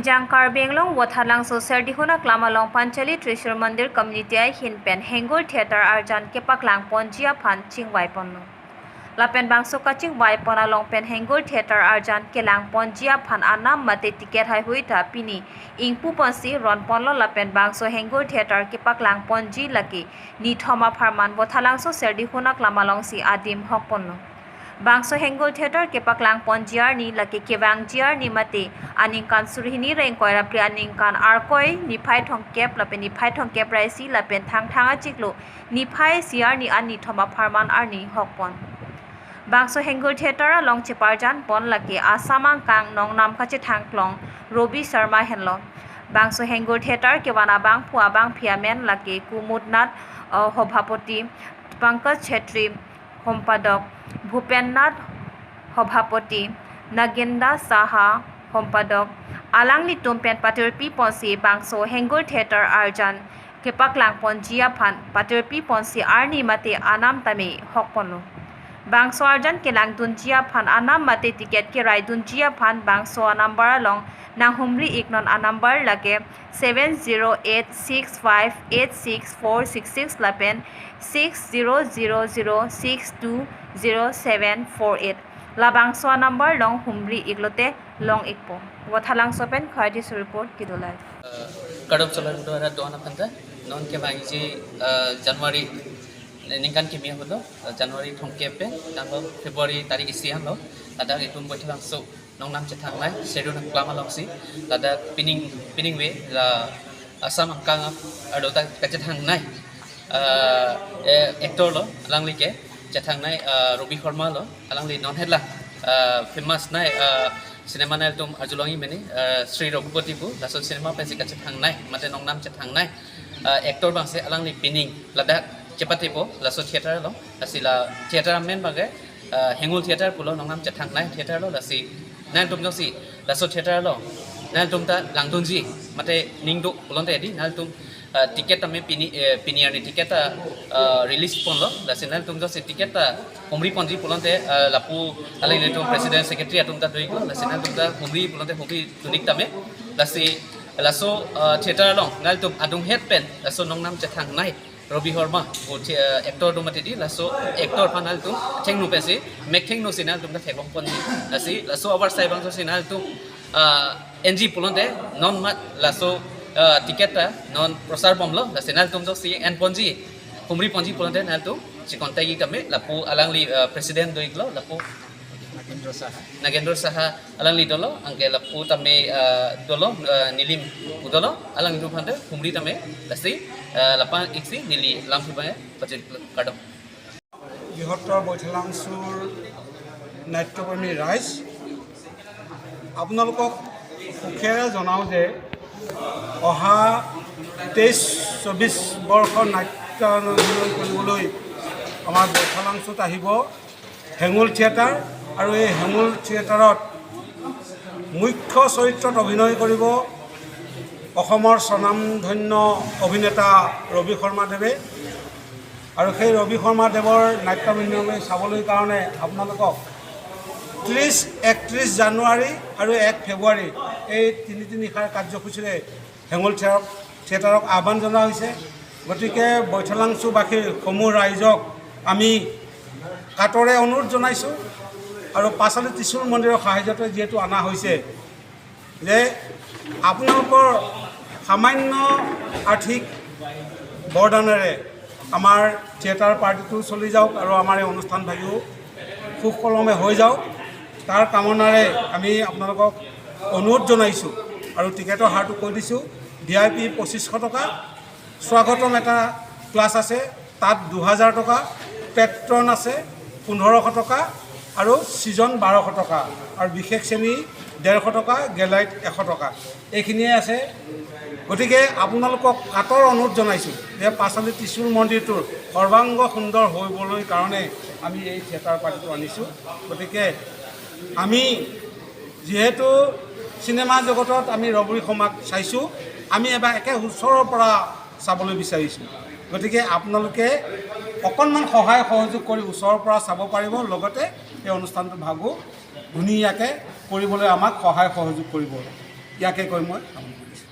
Pingjang Karbenglong Vothatlangso Panchali trishul mondir community ahin pen hengul theater arjan klang ponji aphan chingwai ponno. Lapen bangso kaching wai pona long pen hengul theater arjan kelang ponji aphan anam mate tiket hai huita pini ingpu ponsi ron ponlo lapen bangso hengul theater klang ponji laki ni thoma pharman Vothatlangso si adim hok ponno. Bangso hengul theater klang ponjiar ni laki kebang jiar ni mate aningkan surhini reng koira pri aningkan arkoi niphai thongkep lapen niphai thongkep raisi lapen thanga chiklo niphai siar ni ani thoma pharman arni hokpon. Bangso hengul theater along cheparjan pon laki asamang kang nong nam kache thangklong Robi Sharma henlo. Bangso hengul theater kewana bang phua bang phiamen laki kumutnat hobhapoti Pankaj Chetri Hompadok Bhupennath Hobhapoti Nagenda Saha Hompadok Alangli Tumpen Paterpi Ponsi Bangso hengul theater arjan klang ponji aphan Paterpi Ponsi arni mate anam tame hokpono. Bangso arjan kelang dunjia phan anam mate tiket ke rai dunjia phan bangso number along nang humri iknon number lage 7086586466 lapen 6000620748 la bangso number long humri iglote long ikpo Vothatlangso pen khadi report kidolai kadop cholar dora dona phanta non ke bangi January ningkan kimia hodo January thongkepe tanggal February tarik isian lo ada itum Vothatlangso nong nam chethang lai schedule klama loksi ada pinning we la asam angkang adota kachethang nai actor lo alangli ke chethang nai Robi Sharma lo alangli non headla famous nai cinema nai tum ajulangi meni Sri Raghupati bu lasol cinema pe kachethang nai mate nong nam chethang nai actor bangse alangli pinning lada cepati po laso theater lo asila theater men bage hengul theater pulo nong nam chethang nai theater lo lasi nan tum josi laso theater lo nan tum ta langtunji mate ningdu pulonte di nan tum tiket tame piniar ni tiket release pon lo lasi nan tum josi tiket humri ponji pulonte lapu alai le tum president secretary atum ta doi ko lasi nan tum ta humri pulonte humri tunik tame lasi laso theater lo nan tum adung head pen laso nong nam chethang nai Robi Sharma actor do mate di laso actor panal tu thengnu pesi mek thengnu sinal tum ta thekong pon lasi laso abar sai bang so sinal tu NG pulonte non mat laso tiket non prosar bomlo la sinal tum so si en ponji humri ponji pulonte nal tu si kontai kame lapu alangli president do iglo lapu Nagendra Saha alangli dolo angke lapu tame dolo nilim udolo alang itu phande humri tame lasi lapan iksi nili lampu bange budget kado bihottor Vothatlangsoৰ নাট্যকৰ্মী ৰাইজ আপোনালোকক সুখেৰে জনাও যে অহা 23-24 বৰ্ষৰ নাট্য অনুশীলন কৰিবলৈ আমাৰ Vothatlangsoত আহিব হেঙুল থিয়েটাৰ আৰু এই হেঙুল থিয়েটাৰত মুখ্য চৰিত্ৰত অভিনয় কৰিব অসমৰ স্বনামধন্য অভিনেতা ৰবি শৰ্মাদেৱে আৰু সেই ৰবি শৰ্মাদেৱৰ নাট্যবিন্যাস চাবলৈ কাৰণে আপোনালোকক 31 জানুৱাৰী আৰু 1 ফেব্ৰুৱাৰী এই তিনিদিনীয়া কাৰ্যসূচীৰে হেঙুল থিয়েটাৰক আহ্বান জনোৱা হৈছে গতিকে Vothatlangsoবাসীৰ সমূহ ৰাইজক আমি কাটৰে অনুৰোধ জনাইছোঁ আৰু পাছলৈ ত্ৰিশূল মন্দিৰৰ সাহায্যতে যেহেতু অনা হৈছে যে আপোনালোকৰ সামান্য আৰ্থিক বৰদানেৰে আমাৰ থিয়েটাৰ পাৰ্টিটো চলি যাওক আৰু আমাৰ এই অনুষ্ঠানভাগিও সুকলমে হৈ যাওক তাৰ কামনাৰে আমি আপোনালোকক অনুৰোধ জনাইছোঁ আৰু টিকেটৰ হাৰটো কৈ দিছোঁ VIP 2500 টকা স্বাগতম এটা ক্লাছ আছে তাত 2000 টকা পেট্ৰন আছে 1500 টকা আৰু সিজন 1200 টকা আৰু বিশেষ শ্ৰেণী 150 টকা গেলাইট 100 টকা এইখিনিয়ে আছে গতিকে আপোনালোকক কাটৰ অনুৰোধ জনাইছোঁ যে পাছলৈ ত্ৰিশূল মন্দিৰটোৰ সৰ্বাংগ সুন্দৰ হৈবলৈ কাৰণে আমি এই থিয়েটাৰ পাৰ্টিটো আনিছোঁ গতিকে আমি যেহেতু চিনেমা জগতত আমি ৰবি শৰ্মাক চাইছোঁ আমি এবাৰ একে ওচৰৰ পৰা চাবলৈ বিচাৰিছোঁ গতিকে আপোনালোকে অকণমান সহায় সহযোগ কৰি ওচৰৰ পৰা চাব পাৰিব লগতে এই অনুষ্ঠানটো ভাগো ধুনীয়াকৈ কৰিবলৈ আমাক সহায় সহযোগ কৰিব ইয়াকে কৈ মই সামৰণি কৰিছোঁ।